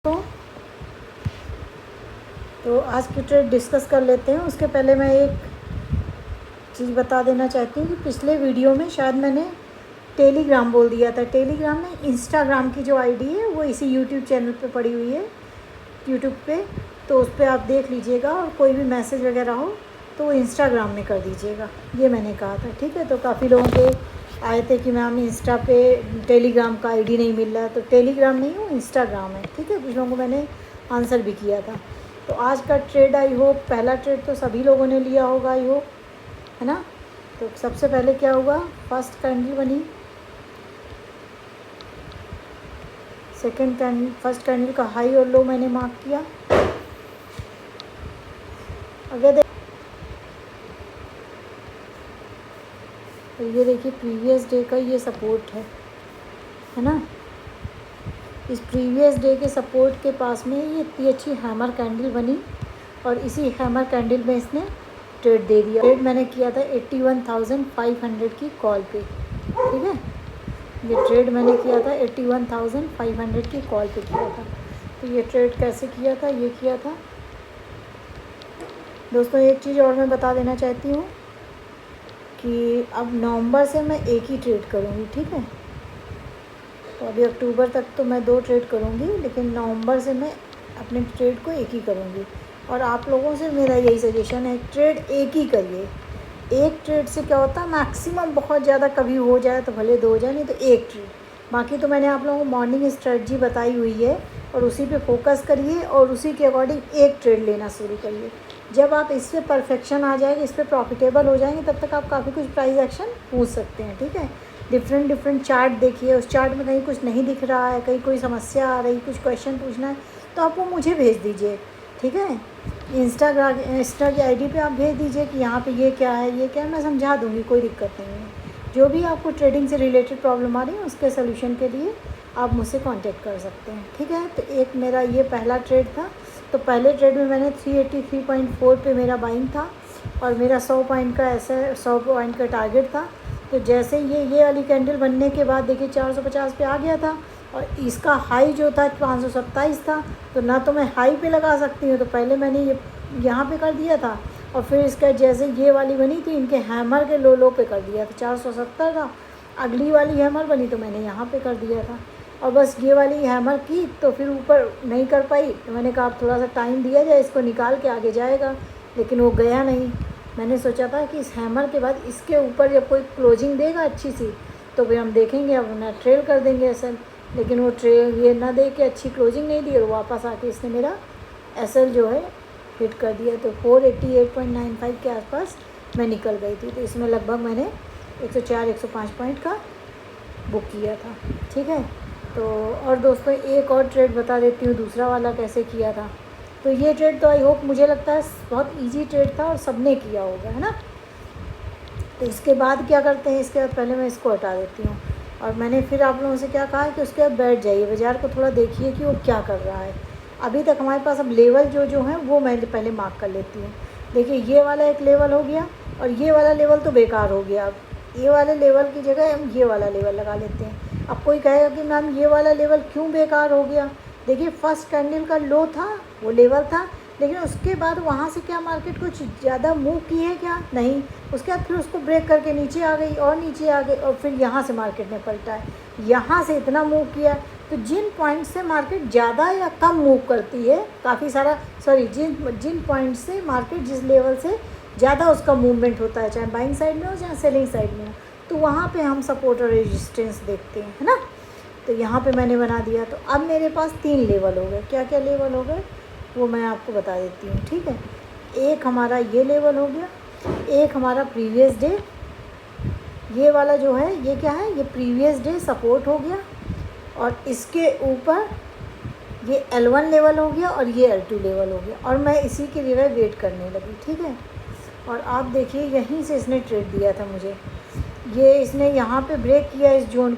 तो आज की ट्रेड डिस्कस कर लेते हैं। उसके पहले मैं एक चीज़ बता देना चाहती हूँ कि पिछले वीडियो में शायद मैंने टेलीग्राम बोल दिया था। टेलीग्राम में इंस्टाग्राम की जो आईडी है वो इसी यूट्यूब चैनल पे पड़ी हुई है, यूट्यूब पे, तो उस पर आप देख लीजिएगा। और कोई भी मैसेज वगैरह हो तो वो इंस्टाग्राम में कर दीजिएगा, ये मैंने कहा था। ठीक है, तो काफ़ी लोगों के आए थे कि मैम इंस्टा पे टेलीग्राम का आईडी नहीं मिल रहा है। तो टेलीग्राम नहीं, वो इंस्टाग्राम है। ठीक है, कुछ लोगों को मैंने आंसर भी किया था। तो आज का ट्रेड आई होप, पहला ट्रेड तो सभी लोगों ने लिया होगा आई होप, है ना। तो सबसे पहले क्या हुआ, फर्स्ट कैंडल बनी, सेकंड कैंडल, फर्स्ट कैंडल का हाई और लो मैंने मार्क किया। अगर तो ये देखिए प्रीवियस डे का ये सपोर्ट है ना। इस प्रीवियस डे के सपोर्ट के पास में ये इतनी अच्छी हैमर कैंडल बनी और इसी हैमर कैंडल में इसने ट्रेड दे दिया। ट्रेड मैंने किया था 81,500 की कॉल पे। ठीक है, ये ट्रेड मैंने किया था 81,500 की कॉल पे किया था। तो ये ट्रेड कैसे किया था, ये किया था दोस्तों। एक चीज़ और मैं बता देना चाहती हूँ कि अब नवंबर से मैं एक ही ट्रेड करूँगी। ठीक है, तो अभी अक्टूबर तक तो मैं 2 ट्रेड करूँगी, लेकिन नवंबर से मैं अपने ट्रेड को एक ही करूँगी। और आप लोगों से मेरा यही सजेशन है, ट्रेड एक ही करिए। एक ट्रेड से क्या होता है, मैक्सिमम बहुत ज़्यादा कभी हो जाए तो भले 2 हो जाए, नहीं तो एक ट्रेड। बाकी तो मैंने आप लोगों को मॉर्निंग स्ट्रेटजी बताई हुई है और उसी पे फोकस करिए और उसी के अकॉर्डिंग एक ट्रेड लेना शुरू करिए। जब आप इस पर परफेक्शन आ जाएगी, इस पर प्रॉफिटेबल हो जाएंगे, तब तक आप काफ़ी कुछ प्राइस एक्शन पूछ सकते हैं। ठीक है, डिफरेंट चार्ट देखिए, उस चार्ट में कहीं कुछ नहीं दिख रहा है, कहीं कोई समस्या आ रही, कुछ क्वेश्चन पूछना है तो आप वो मुझे भेज दीजिए। ठीक है, इंस्टा की आईडी पे आप भेज दीजिए कि यहाँ पे ये क्या है, ये क्या है, मैं समझा दूँगी, कोई दिक्कत नहीं है। जो भी आपको ट्रेडिंग से रिलेटेड प्रॉब्लम आ रही है उसके सोल्यूशन के लिए आप मुझसे कांटेक्ट कर सकते हैं। ठीक है, तो एक मेरा ये पहला ट्रेड था। तो पहले ट्रेड में मैंने 383.4 पे मेरा बाइंग था और मेरा 100 पॉइंट का ऐसा 100 पॉइंट का टारगेट था। तो जैसे ये वाली कैंडल बनने के बाद देखिए 450 पे आ गया था और इसका हाई जो था 527 था। तो ना तो मैं हाई पे लगा सकती हूँ, तो पहले मैंने ये यहाँ पे कर दिया था और फिर इसका जैसे ये वाली बनी थी, इनके हैमर के लो पे कर दिया था। 470 था, अगली वाली हैमर बनी तो मैंने यहाँ पे कर दिया था। और बस ये वाली हैमर की तो फिर ऊपर नहीं कर पाई, तो मैंने कहा अब थोड़ा सा टाइम दिया जाए, इसको निकाल के आगे जाएगा, लेकिन वो गया नहीं। मैंने सोचा था कि इस हैमर के बाद इसके ऊपर जब कोई क्लोजिंग देगा अच्छी सी तो फिर हम देखेंगे, अब ना ट्रेल कर देंगे एसएल, लेकिन वो ये ना दे के अच्छी क्लोजिंग नहीं दी और वापस आके इसने मेरा एसएल जो है हिट कर दिया। तो 488.95 के आसपास मैं निकल गई थी। तो इसमें लगभग मैंने 104-105 पॉइंट का बुक किया था। ठीक है, तो और दोस्तों एक और ट्रेड बता देती हूँ, दूसरा वाला कैसे किया था। तो ये ट्रेड तो आई होप, मुझे लगता है बहुत इजी ट्रेड था और सबने किया होगा, है ना। तो इसके बाद क्या करते हैं, इसके बाद पहले मैं इसको हटा देती हूँ और मैंने फिर आप लोगों से क्या कहा कि उसके बाद बैठ जाइए, बाज़ार को थोड़ा देखिए कि वो क्या कर रहा है। अभी तक हमारे पास अब लेवल जो हैं वो मैं पहले मार्क कर लेती हूँ। देखिए ये वाला एक लेवल हो गया और ये वाला लेवल तो बेकार हो गया। अब ये वाले लेवल की जगह हम ये वाला लेवल लगा लेते हैं। अब कोई कहेगा कि मैम ये वाला लेवल क्यों बेकार हो गया। देखिए फर्स्ट कैंडल का लो था, वो लेवल था, लेकिन उसके बाद वहाँ से क्या मार्केट कुछ ज़्यादा मूव की है क्या, नहीं। उसके बाद फिर उसको ब्रेक करके नीचे आ गई और नीचे आ गई और फिर यहाँ से मार्केट ने पलटा है, यहाँ से इतना मूव किया। तो जिन पॉइंट से मार्केट ज़्यादा या कम मूव करती है, काफ़ी सारा जिन पॉइंट से मार्केट जिस लेवल से ज़्यादा उसका मूवमेंट होता है, चाहे बाइंग साइड में हो चाहे सेलिंग साइड में हो, तो वहाँ पे हम सपोर्ट और रेजिस्टेंस देखते हैं, है ना। तो यहाँ पे मैंने बना दिया। तो अब मेरे पास 3 लेवल हो गए। क्या क्या लेवल हो गए वो मैं आपको बता देती हूँ। ठीक है, एक हमारा ये लेवल हो गया, एक हमारा प्रीवियस डे, ये वाला जो है ये क्या है, ये प्रीवियस डे सपोर्ट हो गया और इसके ऊपर ये L1 लेवल हो गया और ये L2 लेवल हो गया और मैं इसी के लिए वेट करने लगी। ठीक है, और आप देखिए यहीं से इसने ट्रेड दिया था मुझे। ये इसने यहाँ पे ब्रेक किया, इस जोन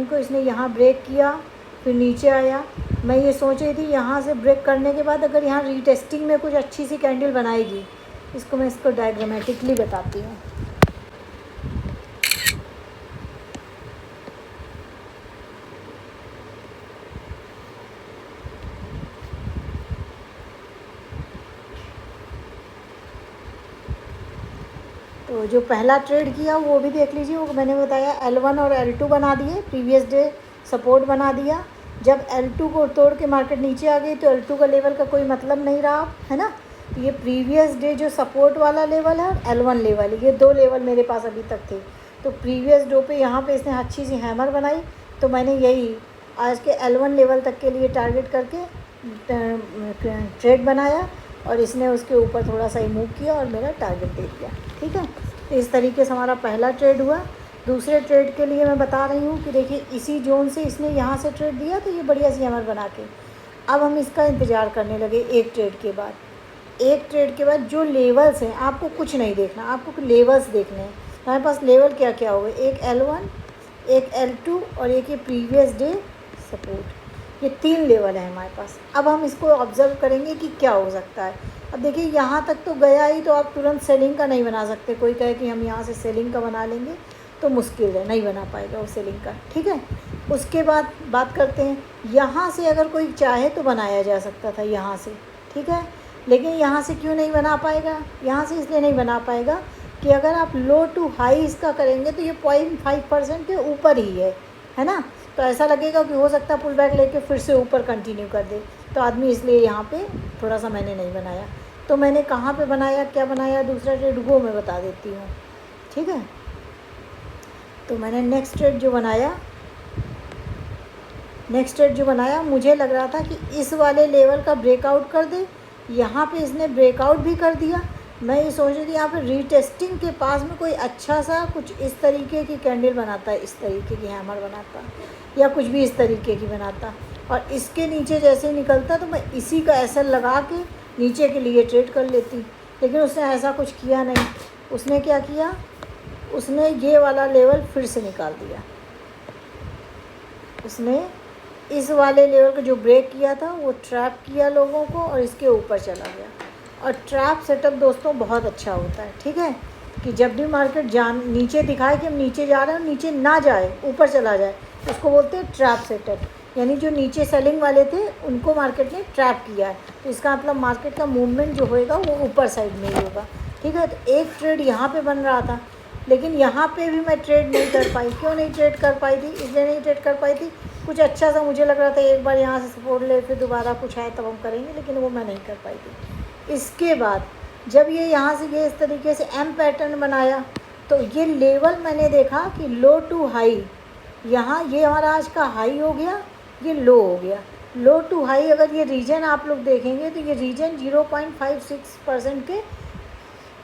को इसने यहाँ ब्रेक किया, फिर नीचे आया। मैं ये सोच रही थी यहाँ से ब्रेक करने के बाद अगर यहाँ रीटेस्टिंग में कुछ अच्छी सी कैंडल बनाएगी, इसको डायग्रामेटिकली बताती हूँ। तो जो पहला ट्रेड किया वो भी देख लीजिए। वो मैंने बताया L1 और L2 बना दिए, प्रीवियस डे सपोर्ट बना दिया। जब L2 को तोड़ के मार्केट नीचे आ गई तो L2 का लेवल का कोई मतलब नहीं रहा, है ना। तो ये प्रीवियस डे जो सपोर्ट वाला लेवल है और L1 लेवल, ये दो लेवल मेरे पास अभी तक थे। तो प्रीवियस डे पे यहाँ पे इसने अच्छी सी हैमर बनाई, तो मैंने यही आज के L1 लेवल तक के लिए टारगेट करके ट्रेड बनाया और इसने उसके ऊपर थोड़ा सा ही मूव किया और मेरा टारगेट दे दिया। ठीक है, तो इस तरीके से हमारा पहला ट्रेड हुआ। दूसरे ट्रेड के लिए मैं बता रही हूँ कि देखिए इसी जोन से इसने यहाँ से ट्रेड दिया, तो ये बढ़िया सी हैमर बना के अब हम इसका इंतज़ार करने लगे। एक ट्रेड के बाद जो लेवल्स हैं, आपको कुछ नहीं देखना, आपको लेवल्स देखने हैं। हमारे पास लेवल क्या क्या हो गए, एक L1, एक L2 और एक ये प्रीवियस डे सपोर्ट, ये 3 लेवल है हमारे पास। अब हम इसको ऑब्ज़र्व करेंगे कि क्या हो सकता है। अब देखिए यहाँ तक तो गया ही, तो आप तुरंत सेलिंग का नहीं बना सकते। कोई कहे कि हम यहाँ से सेलिंग का बना लेंगे तो मुश्किल है, नहीं बना पाएगा वो सेलिंग का। ठीक है, उसके बाद बात करते हैं, यहाँ से अगर कोई चाहे तो बनाया जा सकता था यहाँ से। ठीक है, लेकिन यहाँ से क्यों नहीं बना पाएगा, यहाँ से इसलिए नहीं बना पाएगा कि अगर आप लो टू हाई इसका करेंगे तो ये 0.5% के ऊपर ही है ना। तो ऐसा लगेगा कि हो सकता है पुल बैक लेके फिर से ऊपर कंटिन्यू कर दे, तो आदमी इसलिए यहाँ पे थोड़ा सा मैंने नहीं बनाया। तो मैंने कहाँ पे बनाया, क्या बनाया, दूसरा ट्रेड वो मैं बता देती हूँ। ठीक है, तो मैंने नेक्स्ट ट्रेड जो बनाया मुझे लग रहा था कि इस वाले लेवल का ब्रेकआउट कर दे। यहाँ पे इसने ब्रेकआउट भी कर दिया। मैं ये सोच रही थी यहाँ पे रीटेस्टिंग के पास में कोई अच्छा सा कुछ इस तरीके की कैंडल बनाता है, इस तरीके की हैमर बनाता या कुछ भी इस तरीके की बनाता, और इसके नीचे जैसे ही निकलता तो मैं इसी का एसएल लगा के नीचे के लिए ट्रेड कर लेती। लेकिन उसने ऐसा कुछ किया नहीं। उसने क्या किया, उसने ये वाला लेवल फिर से निकाल दिया। उसने इस वाले लेवल को जो ब्रेक किया था वो ट्रैप किया लोगों को और इसके ऊपर चला गया। और ट्रैप सेटअप दोस्तों बहुत अच्छा होता है। ठीक है, कि जब भी मार्केट नीचे दिखाए कि हम नीचे जा रहे हैं, नीचे ना जाए, ऊपर चला जाए, उसको बोलते हैं ट्रैप सेटअप। यानी जो नीचे सेलिंग वाले थे उनको मार्केट ने ट्रैप किया है, तो इसका मतलब मार्केट का मूवमेंट जो होएगा वो ऊपर साइड में ही होगा। ठीक है, तो एक ट्रेड यहाँ पे बन रहा था, लेकिन यहाँ पे भी मैं ट्रेड नहीं कर पाई। क्यों नहीं ट्रेड कर पाई थी, इसलिए नहीं ट्रेड कर पाई थी, कुछ अच्छा सा मुझे लग रहा था एक बार यहाँ से सपोर्ट ले, फिर दोबारा कुछ आए तब हम करेंगे, लेकिन वो मैं नहीं कर पाई थी। इसके बाद जब ये यहाँ से ये इस तरीके से एम पैटर्न बनाया, तो ये लेवल मैंने देखा कि लो टू हाई, यहाँ ये हमारा आज का हाई हो गया, ये लो हो गया। लो टू हाई अगर ये रीजन आप लोग देखेंगे तो ये रीजन 0.56% के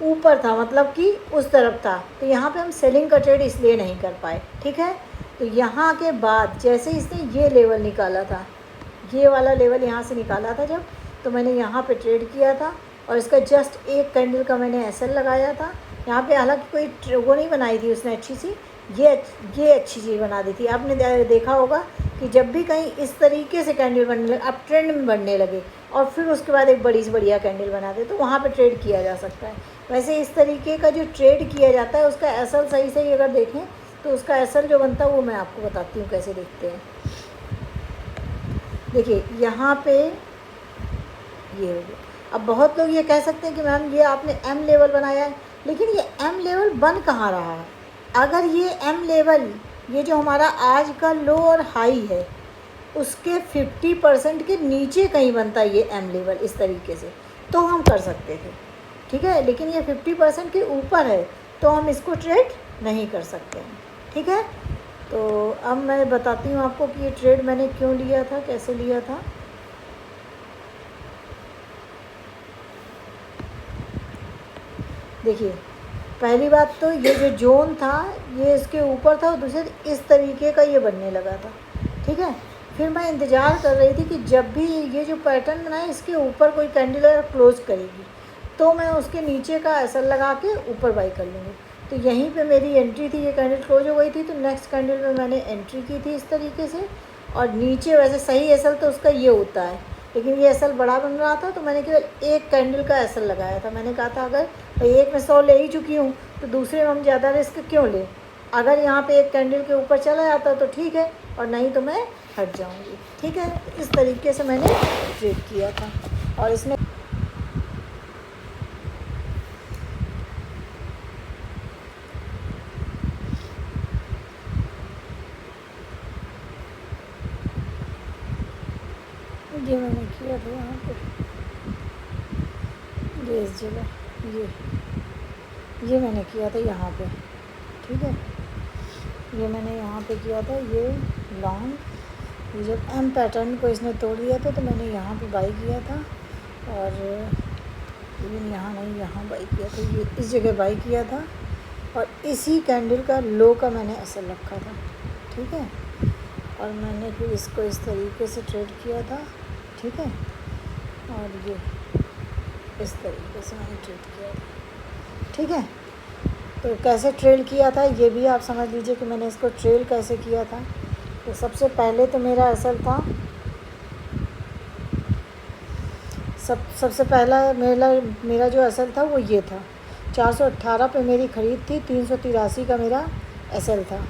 ऊपर था, मतलब कि उस तरफ था। तो यहाँ पे हम सेलिंग का ट्रेड इसलिए नहीं कर पाए। ठीक है, तो यहाँ के बाद जैसे इसने ये लेवल निकाला था, ये वाला लेवल यहाँ से निकाला था जब, तो मैंने यहाँ पे ट्रेड किया था और इसका जस्ट एक कैंडल का मैंने एसएल लगाया था। यहाँ पे हालांकि कोई वो नहीं बनाई थी उसने अच्छी सी, ये अच्छी चीज़ बना दी थी। आपने देखा होगा कि जब भी कहीं इस तरीके से कैंडल बनने लगे, अब ट्रेंड में बनने लगे और फिर उसके बाद एक बड़ी से बढ़िया कैंडल बना दे, तो वहाँ पे ट्रेड किया जा सकता है। वैसे इस तरीके का जो ट्रेड किया जाता है उसका एसएल सही सही अगर देखें तो उसका एसएल जो बनता है वो मैं आपको बताती हूँ कैसे देखते हैं। देखिए यहाँ पे ये हो गया। अब बहुत लोग ये कह सकते हैं कि मैम ये आपने एम लेवल बनाया है, लेकिन ये एम लेवल बन कहाँ रहा है। अगर ये एम लेवल, ये जो हमारा आज का लो और हाई है, उसके 50% के नीचे कहीं बनता है ये एम लेवल इस तरीके से, तो हम कर सकते थे। ठीक है, लेकिन ये 50% के ऊपर है तो हम इसको ट्रेड नहीं कर सकते हैं। ठीक है, तो अब मैं बताती हूँ आपको कि ये ट्रेड मैंने क्यों लिया था, कैसे लिया था। देखिए, पहली बात तो ये जो जोन था ये इसके ऊपर था और दूसरे इस तरीके का ये बनने लगा था। ठीक है, फिर मैं इंतज़ार कर रही थी कि जब भी ये जो पैटर्न बनाए इसके ऊपर कोई कैंडल अगर क्लोज़ करेगी तो मैं उसके नीचे का एसएल लगा के ऊपर बाई कर लूँगी। तो यहीं पे मेरी एंट्री थी, ये कैंडल क्लोज हो गई थी तो नेक्स्ट कैंडल में मैंने एंट्री की थी इस तरीके से। और नीचे वैसे सही एसएल तो उसका ये होता है, लेकिन ये एसएल बड़ा बन रहा था तो मैंने केवल एक कैंडल का एसएल लगाया था। मैंने कहा था अगर भाई एक में 100 ले ही चुकी हूँ तो दूसरे में हम ज़्यादा रिस्क क्यों लें। अगर यहाँ पे एक कैंडल के ऊपर चला जाता तो ठीक है, और नहीं तो मैं हट जाऊँगी। ठीक है, इस तरीके से मैंने ट्रेड किया था। और इसमें ये मैंने किया था यहाँ पे, ये इस जगह, ये मैंने किया था यहाँ पे, ठीक है। ये मैंने यहाँ पे किया था, ये लॉन्ग, ये जब एम पैटर्न को इसने तोड़ दिया था तो मैंने यहाँ पे बाई किया था, और इवन यहाँ नहीं, यहाँ बाई किया था, ये इस जगह बाई किया था, और इसी कैंडल का लो का मैंने असर रखा था, ठीक है। और मैंने फिर इसको इस तरीके से ट्रेड किया था, ठीक है। और ये इस तरीके से मैंने ट्रेड किया था, ठीक है। तो कैसे ट्रेड किया था ये भी आप समझ लीजिए कि मैंने इसको ट्रेड कैसे किया था। तो सबसे पहले तो मेरा असल था, सबसे पहला मेरा जो असल था वो ये था, 418 पे मेरी ख़रीद थी, 383 का मेरा एसएल था।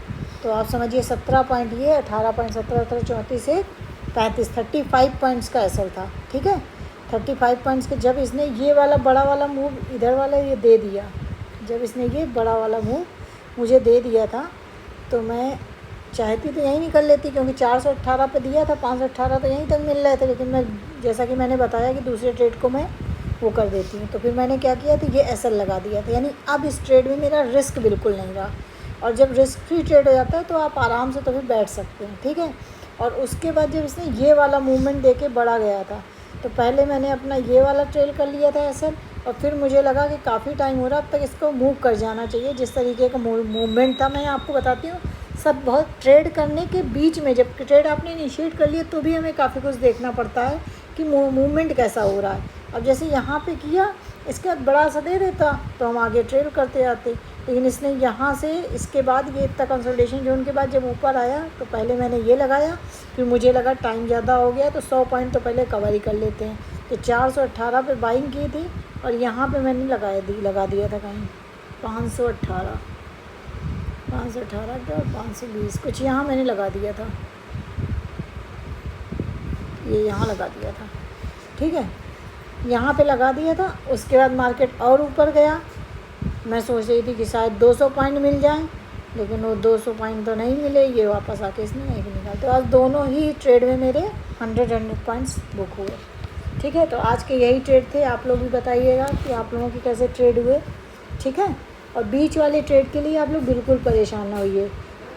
तो आप समझिए 17 पॉइंट, ये 18 पॉइंट, 17, 34 से 35, 35 पॉइंट्स का एसएल था, ठीक है। 35 पॉइंट्स के जब इसने ये वाला बड़ा वाला मूव इधर वाला ये दे दिया, जब इसने ये बड़ा वाला मूव मुझे दे दिया था, तो मैं चाहती तो यहीं निकल लेती, क्योंकि 418 पे दिया था, 518 तो यहीं तक मिल रहे थे, लेकिन मैं जैसा कि मैंने बताया कि दूसरे ट्रेड को मैं वो कर देती हूँ। तो फिर मैंने क्या किया था, ये एसएल लगा दिया था, यानी अब इस ट्रेड में मेरा रिस्क बिल्कुल नहीं रहा। और जब रिस्क फ्री ट्रेड हो जाता है तो आप आराम से तो फिर बैठ सकते हैं, ठीक है। और उसके बाद जब इसने ये वाला मूवमेंट दे के बढ़ा गया था, तो पहले मैंने अपना ये वाला ट्रेल कर लिया था एसएल, और फिर मुझे लगा कि काफ़ी टाइम हो रहा, अब तक इसको मूव कर जाना चाहिए। जिस तरीके का मूवमेंट था, मैं आपको बताती हूँ, सब बहुत ट्रेड करने के बीच में, जब ट्रेड आपने इनिशिएट कर लिया तो भी हमें काफ़ी कुछ देखना पड़ता है कि मूवमेंट कैसा हो रहा है। अब जैसे यहाँ पे किया, इसके बाद बड़ा सा दे देता तो हम आगे ट्रेड करते आते, लेकिन इसने यहाँ से इसके बाद ये इतना कंसोलिडेशन जोन के बाद जब ऊपर आया तो पहले मैंने ये लगाया, फिर मुझे लगा टाइम ज़्यादा हो गया तो 100 पॉइंट तो पहले कवर ही कर लेते हैं। तो 418 पे बाइंग की थी, और यहाँ पे मैंने लगा दिया था कहीं 518 के और 520 कुछ यहाँ मैंने लगा दिया था, ये यहाँ लगा दिया था, ठीक है। यहाँ पे लगा दिया था। उसके बाद मार्केट और ऊपर गया, मैं सोच रही थी कि शायद 200 पॉइंट मिल जाएं, लेकिन वो 200 पॉइंट तो नहीं मिले, ये वापस आके इसने एक निकाल। तो आज दोनों ही ट्रेड में मेरे 100 पॉइंट्स बुक हुए, ठीक है। तो आज के यही ट्रेड थे, आप लोग भी बताइएगा कि आप लोगों के कैसे ट्रेड हुए, ठीक है। और बीच वाले ट्रेड के लिए आप लोग बिल्कुल परेशान ना होइए।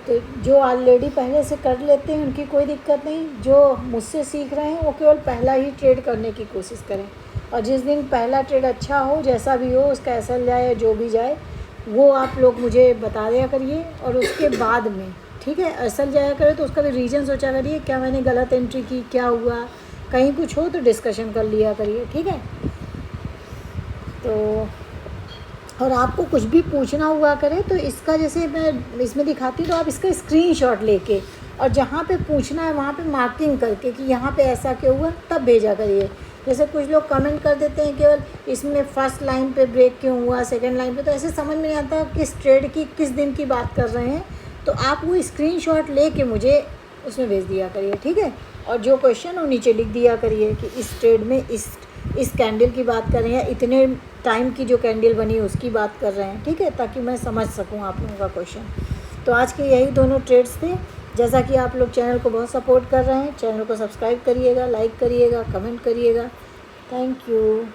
तो जो ऑलरेडी पहले से कर लेते हैं उनकी कोई दिक्कत नहीं, जो मुझसे सीख रहे हैं वो केवल पहला ही ट्रेड करने की कोशिश करें, और जिस दिन पहला ट्रेड अच्छा हो, जैसा भी हो, उसका एसएल जाए या जो भी जाए, वो आप लोग मुझे बता दिया करिए। और उसके बाद में, ठीक है, एसएल जाया करे तो उसका भी रीज़न सोचा करिए, क्या मैंने गलत एंट्री की, क्या हुआ, कहीं कुछ हो तो डिस्कशन कर लिया करिए, ठीक है। तो और आपको कुछ भी पूछना हुआ करे तो इसका, जैसे मैं इसमें दिखाती हूँ, तो आप इसका स्क्रीनशॉट लेके और जहाँ पे पूछना है वहाँ पे मार्किंग करके कि यहाँ पे ऐसा क्यों हुआ, तब भेजा करिए। जैसे कुछ लोग कमेंट कर देते हैं केवल इसमें फर्स्ट लाइन पे ब्रेक क्यों हुआ, सेकंड लाइन पे, तो ऐसे समझ में नहीं आता किस ट्रेड की किस दिन की बात कर रहे हैं। तो आप वो स्क्रीनशॉट लेके मुझे उसमें भेज दिया करिए, ठीक है। और जो क्वेश्चन वो नीचे लिख दिया करिए कि इस ट्रेड में इस कैंडल की बात कर रहे हैं, इतने टाइम की जो कैंडल बनी उसकी बात कर रहे हैं, ठीक है, ताकि मैं समझ सकूं आप लोगों का क्वेश्चन। तो आज के यही दोनों ट्रेड्स थे। जैसा कि आप लोग चैनल को बहुत सपोर्ट कर रहे हैं, चैनल को सब्सक्राइब करिएगा, लाइक करिएगा, कमेंट करिएगा। Thank you.